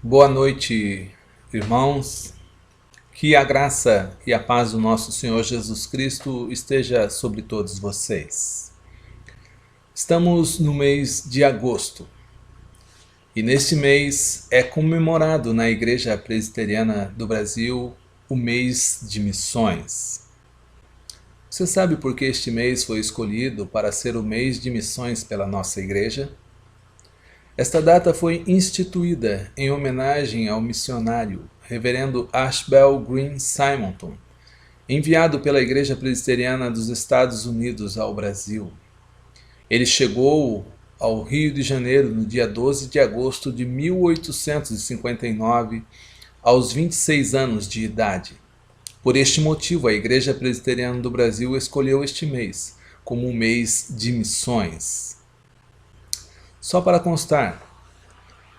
Boa noite, irmãos. Que a graça e a paz do nosso Senhor Jesus Cristo esteja sobre todos vocês. Estamos no mês de agosto e neste mês é comemorado na Igreja Presbiteriana do Brasil o mês de missões. Você sabe por que este mês foi escolhido para ser o mês de missões pela nossa igreja? Esta data foi instituída em homenagem ao missionário Reverendo Ashbel Green Simonton, enviado pela Igreja Presbiteriana dos Estados Unidos ao Brasil. Ele chegou ao Rio de Janeiro no dia 12 de agosto de 1859, aos 26 anos de idade. Por este motivo, a Igreja Presbiteriana do Brasil escolheu este mês como um mês de missões. Só para constar,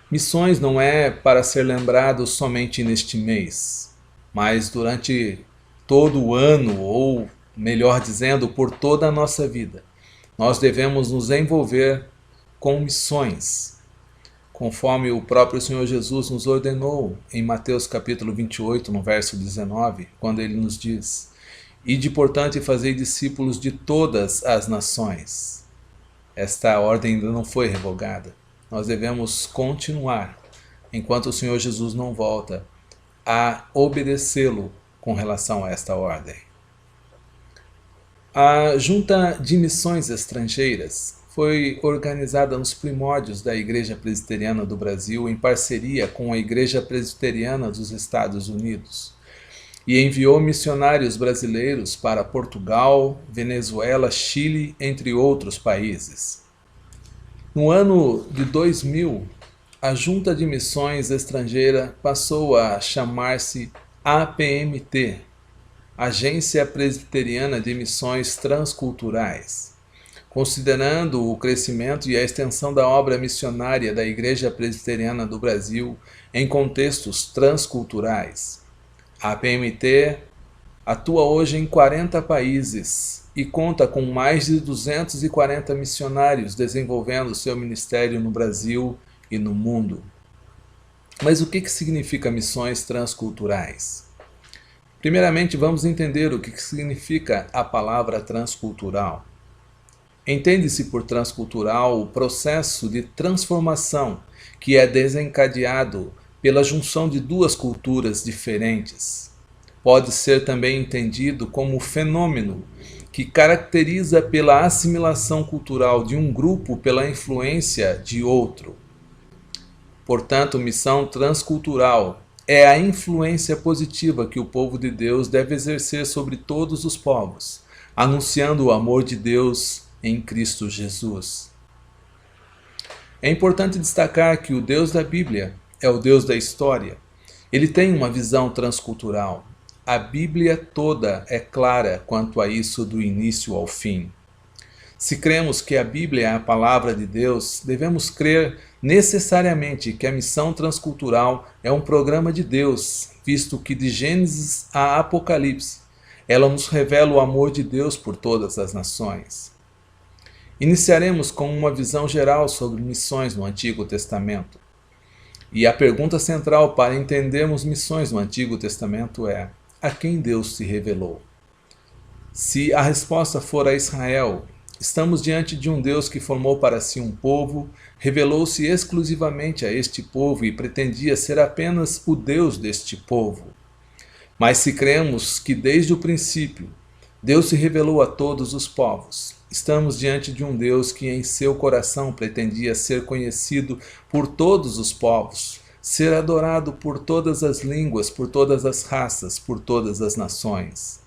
missões não é para ser lembrado somente neste mês, mas durante todo o ano, ou melhor dizendo, por toda a nossa vida. Nós devemos nos envolver com missões, conforme o próprio Senhor Jesus nos ordenou em Mateus capítulo 28, no verso 19, quando ele nos diz: "Ide, portanto, e fazei discípulos de todas as nações." Esta ordem ainda não foi revogada. Nós devemos continuar, enquanto o Senhor Jesus não volta, a obedecê-lo com relação a esta ordem. A Junta de Missões Estrangeiras foi organizada nos primórdios da Igreja Presbiteriana do Brasil em parceria com a Igreja Presbiteriana dos Estados Unidos e enviou missionários brasileiros para Portugal, Venezuela, Chile, entre outros países. No ano de 2000, a Junta de Missões Estrangeira passou a chamar-se APMT, Agência Presbiteriana de Missões Transculturais, considerando o crescimento e a extensão da obra missionária da Igreja Presbiteriana do Brasil em contextos transculturais. A APMT atua hoje em 40 países e conta com mais de 240 missionários desenvolvendo seu ministério no Brasil e no mundo. Mas o que significa missões transculturais? Primeiramente, vamos entender o que significa a palavra transcultural. Entende-se por transcultural o processo de transformação que é desencadeado pela junção de duas culturas diferentes. Pode ser também entendido como o fenômeno que caracteriza pela assimilação cultural de um grupo pela influência de outro. Portanto, missão transcultural é a influência positiva que o povo de Deus deve exercer sobre todos os povos, anunciando o amor de Deus em Cristo Jesus. É importante destacar que o Deus da Bíblia é o Deus da história. Ele tem uma visão transcultural. A Bíblia toda é clara quanto a isso do início ao fim. Se cremos que a Bíblia é a palavra de Deus, devemos crer necessariamente que a missão transcultural é um programa de Deus, visto que de Gênesis a Apocalipse, ela nos revela o amor de Deus por todas as nações. Iniciaremos com uma visão geral sobre missões no Antigo Testamento. E a pergunta central para entendermos missões no Antigo Testamento é: a quem Deus se revelou? Se a resposta for a Israel, estamos diante de um Deus que formou para si um povo, revelou-se exclusivamente a este povo e pretendia ser apenas o Deus deste povo. Mas se cremos que desde o princípio Deus se revelou a todos os povos, estamos diante de um Deus que em seu coração pretendia ser conhecido por todos os povos, ser adorado por todas as línguas, por todas as raças, por todas as nações.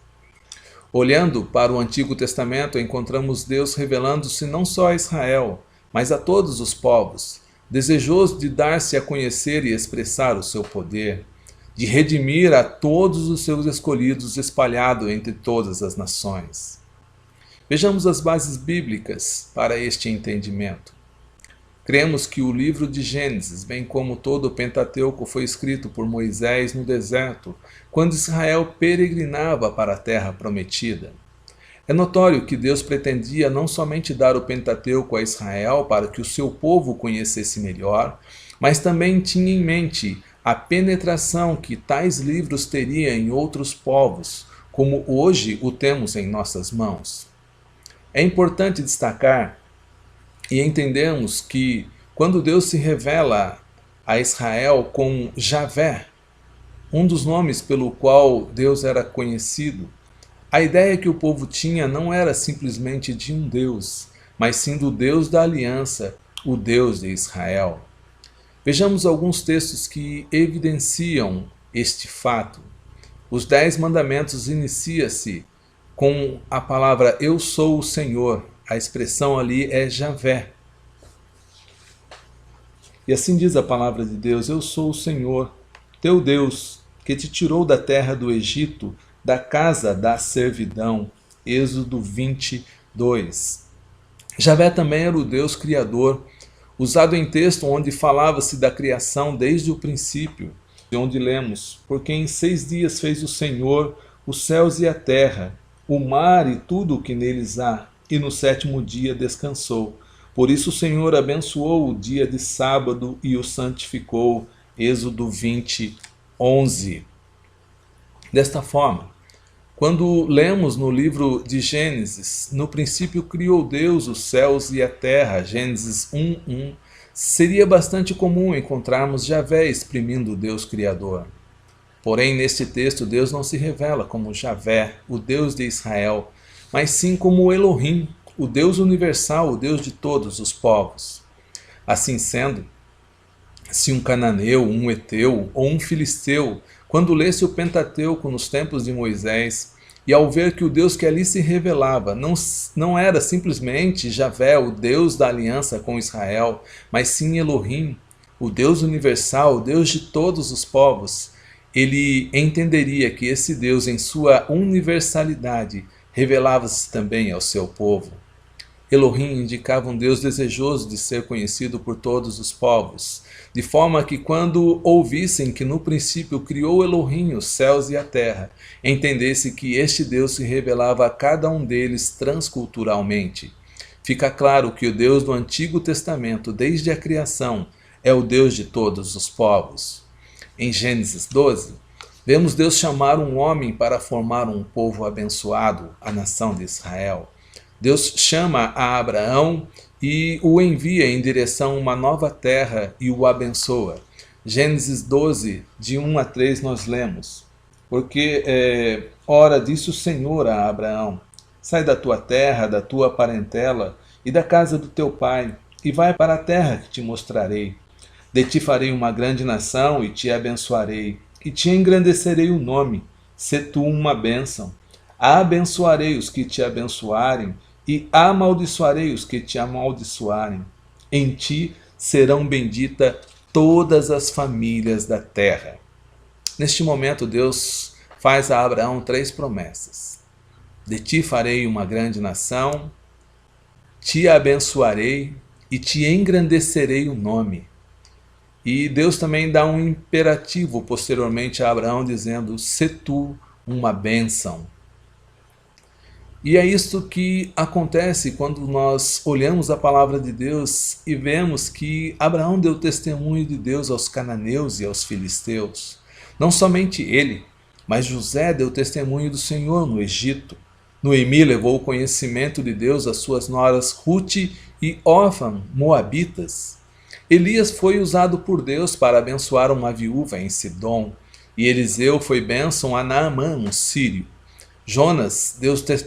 Olhando para o Antigo Testamento, encontramos Deus revelando-se não só a Israel, mas a todos os povos, desejoso de dar-se a conhecer e expressar o seu poder, de redimir a todos os seus escolhidos espalhados entre todas as nações. Vejamos as bases bíblicas para este entendimento. Cremos que o livro de Gênesis, bem como todo o Pentateuco, foi escrito por Moisés no deserto, quando Israel peregrinava para a terra prometida. É notório que Deus pretendia não somente dar o Pentateuco a Israel para que o seu povo o conhecesse melhor, mas também tinha em mente a penetração que tais livros teriam em outros povos, como hoje o temos em nossas mãos. É importante destacar e entendermos que quando Deus se revela a Israel com Javé, um dos nomes pelo qual Deus era conhecido, a ideia que o povo tinha não era simplesmente de um Deus, mas sim do Deus da aliança, o Deus de Israel. Vejamos alguns textos que evidenciam este fato. Os 10 mandamentos inicia-se com a palavra Eu sou o Senhor. A expressão ali é Javé. E assim diz a palavra de Deus: Eu sou o Senhor, teu Deus, que te tirou da terra do Egito, da casa da servidão. Êxodo 22. Javé também era o Deus criador, usado em texto onde falava-se da criação desde o princípio, de onde lemos: Porque em 6 dias fez o Senhor os céus e a terra, o mar e tudo o que neles há, e no 7º dia descansou. Por isso o Senhor abençoou o dia de sábado e o santificou. Êxodo 20, 11. Desta forma, quando lemos no livro de Gênesis, no princípio criou Deus os céus e a terra, Gênesis 1:1, seria bastante comum encontrarmos Javé exprimindo o Deus Criador. Porém, neste texto, Deus não se revela como Javé, o Deus de Israel, mas sim como Elohim, o Deus universal, o Deus de todos os povos. Assim sendo, se um cananeu, um heteu ou um filisteu, quando lesse o Pentateuco nos tempos de Moisés, e ao ver que o Deus que ali se revelava não era simplesmente Javé, o Deus da aliança com Israel, mas sim Elohim, o Deus universal, o Deus de todos os povos, ele entenderia que esse Deus, em sua universalidade, revelava-se também ao seu povo. Elohim indicava um Deus desejoso de ser conhecido por todos os povos, de forma que quando ouvissem que no princípio criou Elohim os céus e a terra, entendesse que este Deus se revelava a cada um deles transculturalmente. Fica claro que o Deus do Antigo Testamento, desde a criação, é o Deus de todos os povos. Em Gênesis 12, vemos Deus chamar um homem para formar um povo abençoado, a nação de Israel. Deus chama a Abraão e o envia em direção a uma nova terra e o abençoa. Gênesis 12, de 1 a 3 nós lemos: Porque, ora, disse o Senhor a Abraão: Sai da tua terra, da tua parentela e da casa do teu pai, e vai para a terra que te mostrarei. De ti farei uma grande nação e te abençoarei, e te engrandecerei o nome, se tu uma bênção. Abençoarei os que te abençoarem, e amaldiçoarei os que te amaldiçoarem. Em ti serão benditas todas as famílias da terra. Neste momento, Deus faz a Abraão 3 promessas. De ti farei uma grande nação, te abençoarei e te engrandecerei o nome. E Deus também dá um imperativo posteriormente a Abraão, dizendo: se tu uma bênção. E é isto que acontece quando nós olhamos a palavra de Deus e vemos que Abraão deu testemunho de Deus aos cananeus e aos filisteus. Não somente ele, mas José deu testemunho do Senhor no Egito. Noemi levou o conhecimento de Deus às suas noras Ruth e Orfa, moabitas. Elias foi usado por Deus para abençoar uma viúva em Sidom, e Eliseu foi bênção a Naamã, um sírio. Jonas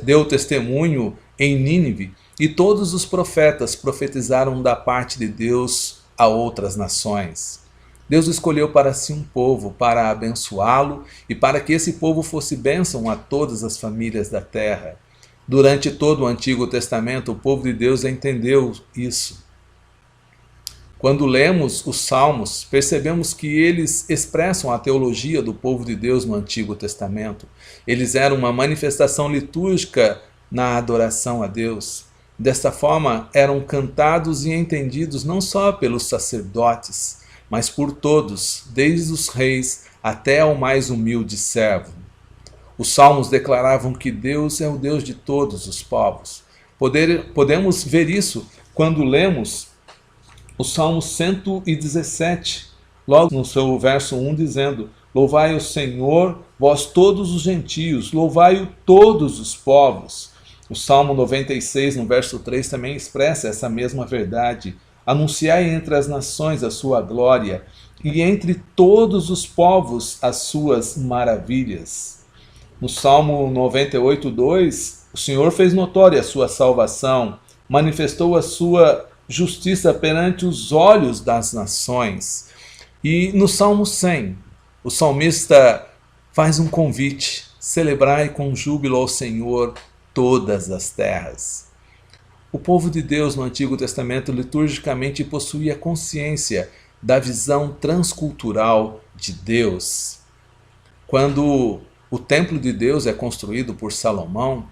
deu testemunho em Nínive, e todos os profetas profetizaram da parte de Deus a outras nações. Deus escolheu para si um povo para abençoá-lo e para que esse povo fosse bênção a todas as famílias da terra. Durante todo o Antigo Testamento, o povo de Deus entendeu isso. Quando lemos os Salmos, percebemos que eles expressam a teologia do povo de Deus no Antigo Testamento. Eles eram uma manifestação litúrgica na adoração a Deus. Desta forma, eram cantados e entendidos não só pelos sacerdotes, mas por todos, desde os reis até ao mais humilde servo. Os Salmos declaravam que Deus é o Deus de todos os povos. Podemos ver isso quando lemos o Salmo 117, logo no seu verso 1, dizendo: louvai o Senhor, vós todos os gentios, louvai-o todos os povos. O Salmo 96, no verso 3, também expressa essa mesma verdade. Anunciai entre as nações a sua glória, e entre todos os povos as suas maravilhas. No Salmo 98, 2, o Senhor fez notória a sua salvação, manifestou a sua justiça perante os olhos das nações. E no Salmo 100, o salmista faz um convite: celebrai com júbilo ao Senhor todas as terras. O povo de Deus no Antigo Testamento liturgicamente possuía consciência da visão transcultural de Deus. Quando o templo de Deus é construído por Salomão,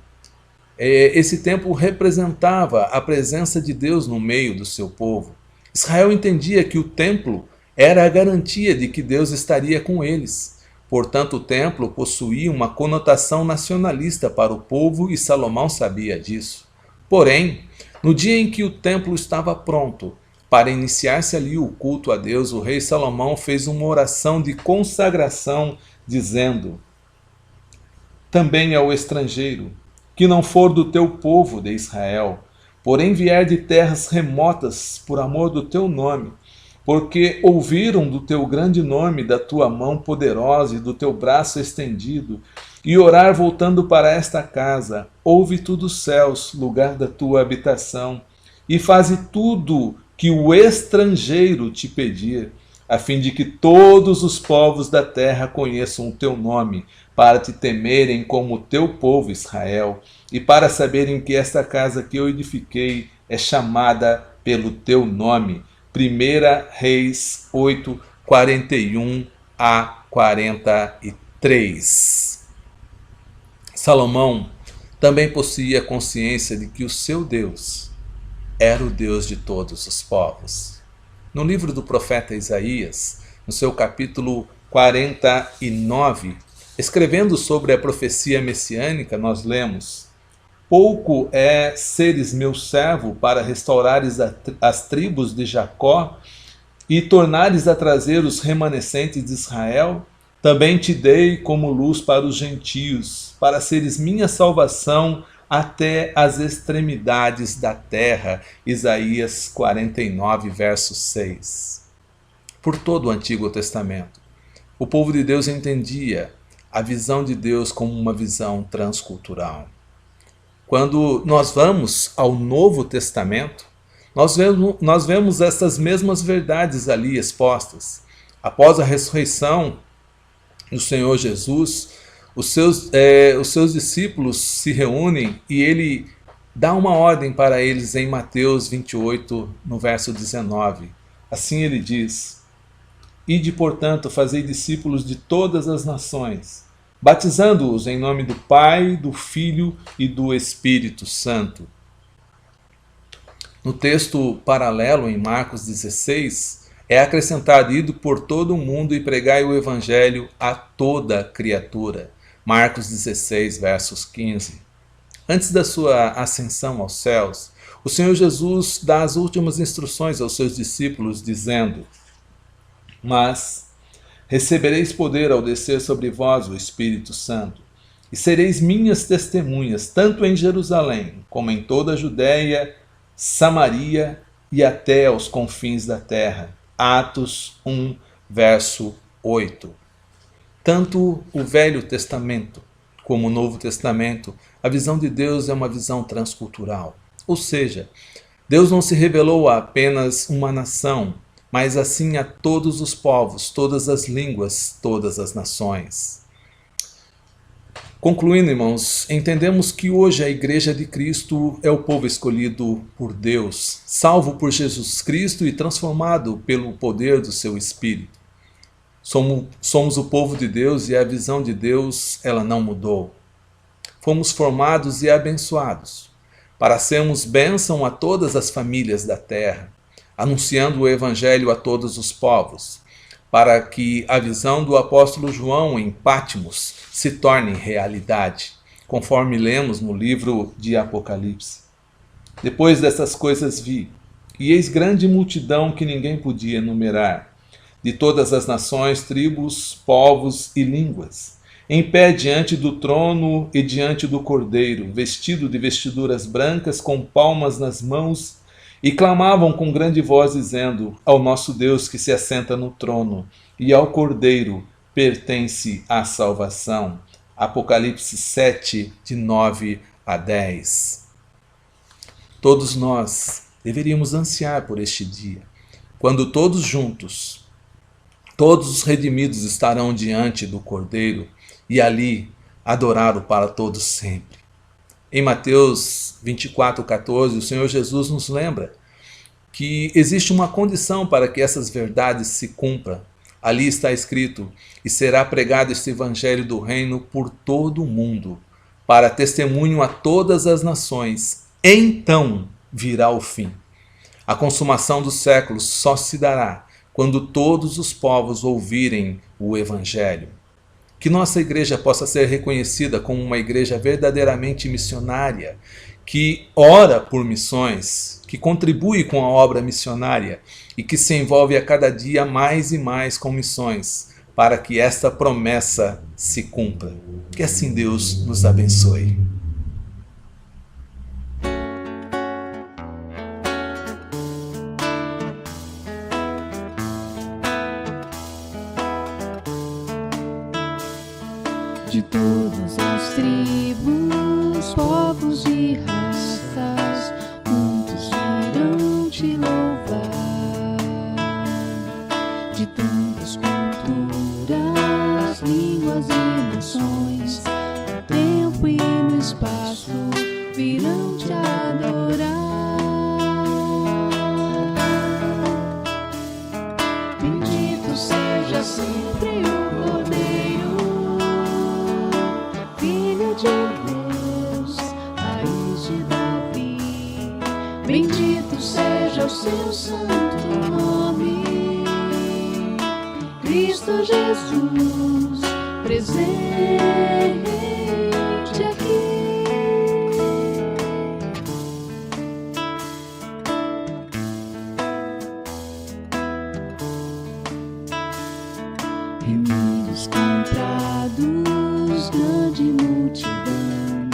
esse templo representava a presença de Deus no meio do seu povo. Israel entendia que o templo era a garantia de que Deus estaria com eles. Portanto, o templo possuía uma conotação nacionalista para o povo e Salomão sabia disso. Porém, no dia em que o templo estava pronto para iniciar-se ali o culto a Deus, o rei Salomão fez uma oração de consagração, dizendo: também ao estrangeiro, que não for do teu povo de Israel, porém vier de terras remotas por amor do teu nome, porque ouviram do teu grande nome, da tua mão poderosa e do teu braço estendido, e orar voltando para esta casa, ouve tu dos céus, lugar da tua habitação, e faze tudo que o estrangeiro te pedir, a fim de que todos os povos da terra conheçam o teu nome, para te temerem como o teu povo Israel, e para saberem que esta casa que eu edifiquei é chamada pelo teu nome. 1 Reis 8, 41 a 43. Salomão também possuía consciência de que o seu Deus era o Deus de todos os povos. No livro do profeta Isaías, no seu capítulo 49, escrevendo sobre a profecia messiânica, nós lemos: pouco é seres meu servo para restaurares as tribos de Jacó e tornares a trazer os remanescentes de Israel? Também te dei como luz para os gentios, para seres minha salvação até as extremidades da terra. Isaías 49, verso 6. Por todo o Antigo Testamento, o povo de Deus entendia a visão de Deus como uma visão transcultural. Quando nós vamos ao Novo Testamento, nós vemos essas mesmas verdades ali expostas. Após a ressurreição do Senhor Jesus, os seus discípulos se reúnem e ele dá uma ordem para eles em Mateus 28, no verso 19. Assim ele diz: ide, portanto, fazei discípulos de todas as nações, batizando-os em nome do Pai, do Filho e do Espírito Santo. No texto paralelo, em Marcos 16, é acrescentado: ide por todo o mundo e pregai o Evangelho a toda criatura. Marcos 16, versos 15. Antes da sua ascensão aos céus, o Senhor Jesus dá as últimas instruções aos seus discípulos, dizendo: mas recebereis poder ao descer sobre vós o Espírito Santo, e sereis minhas testemunhas, tanto em Jerusalém, como em toda a Judéia, Samaria e até aos confins da terra. Atos 1, verso 8. Tanto o Velho Testamento como o Novo Testamento, a visão de Deus é uma visão transcultural. Ou seja, Deus não se revelou a apenas uma nação, mas assim a todos os povos, todas as línguas, todas as nações. Concluindo, irmãos, entendemos que hoje a Igreja de Cristo é o povo escolhido por Deus, salvo por Jesus Cristo e transformado pelo poder do seu Espírito. Somos o povo de Deus e a visão de Deus, ela não mudou. Fomos formados e abençoados para sermos bênção a todas as famílias da terra, anunciando o Evangelho a todos os povos, para que a visão do apóstolo João em Patmos se torne realidade, conforme lemos no livro de Apocalipse. Depois dessas coisas vi, e eis grande multidão que ninguém podia enumerar, de todas as nações, tribos, povos e línguas, em pé diante do trono e diante do Cordeiro, vestido de vestiduras brancas, com palmas nas mãos, e clamavam com grande voz, dizendo: ao nosso Deus que se assenta no trono, e ao Cordeiro pertence a salvação. Apocalipse 7, de 9 a 10. Todos nós deveríamos ansiar por este dia, quando todos juntos, todos os redimidos estarão diante do Cordeiro e ali adorá-lo para todos sempre. Em Mateus 24:14, o Senhor Jesus nos lembra que existe uma condição para que essas verdades se cumpram. Ali está escrito: e será pregado este evangelho do reino por todo o mundo, para testemunho a todas as nações. Então virá o fim. A consumação dos séculos só se dará quando todos os povos ouvirem o evangelho. Que nossa igreja possa ser reconhecida como uma igreja verdadeiramente missionária, que ora por missões, que contribui com a obra missionária e que se envolve a cada dia mais e mais com missões, para que esta promessa se cumpra. Que assim Deus nos abençoe. De todas as tribos, povos e raças, muitos virão te louvar. De tantas culturas, línguas e nações, no tempo e no espaço, virão te adorar. Bendito seja sempre o Cordeiro, Filho de Deus, raiz de Davi. Bendito seja o seu santo nome, Cristo Jesus, presente aqui. Reunidos, comprados, grande multidão,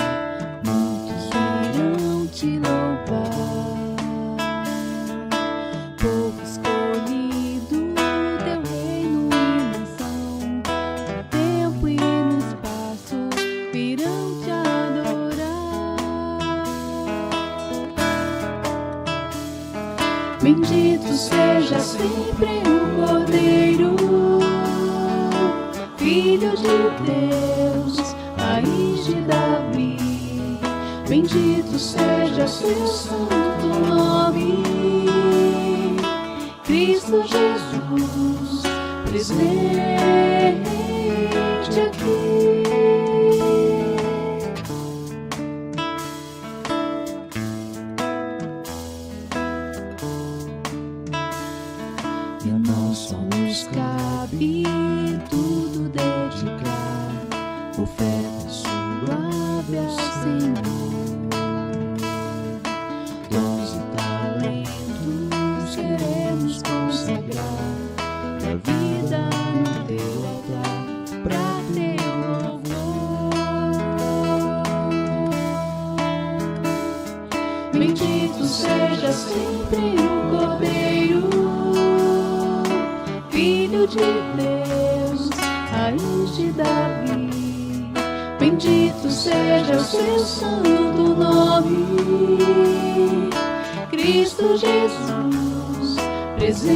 muitos virão te louvar. Povo escolhido, teu reino e nação, no tempo e no espaço, virão te adorar. Bendito seja sempre o Cordeiro, Filho de Deus, raiz de Davi. Bendito seja seu santo nome, Cristo Jesus, presente aqui. E a nós só nos cabe tudo dedicar, oferta suave ao Senhor. Dons e talentos queremos consagrar, da vida no teu altar, pra teu louvor. Bendito seja sempre o Cordeiro, Filho de Deus, raiz de Davi. Bendito seja o seu santo nome, Cristo Jesus, presente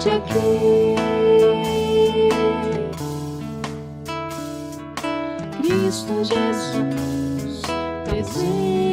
aqui. Cristo Jesus, presente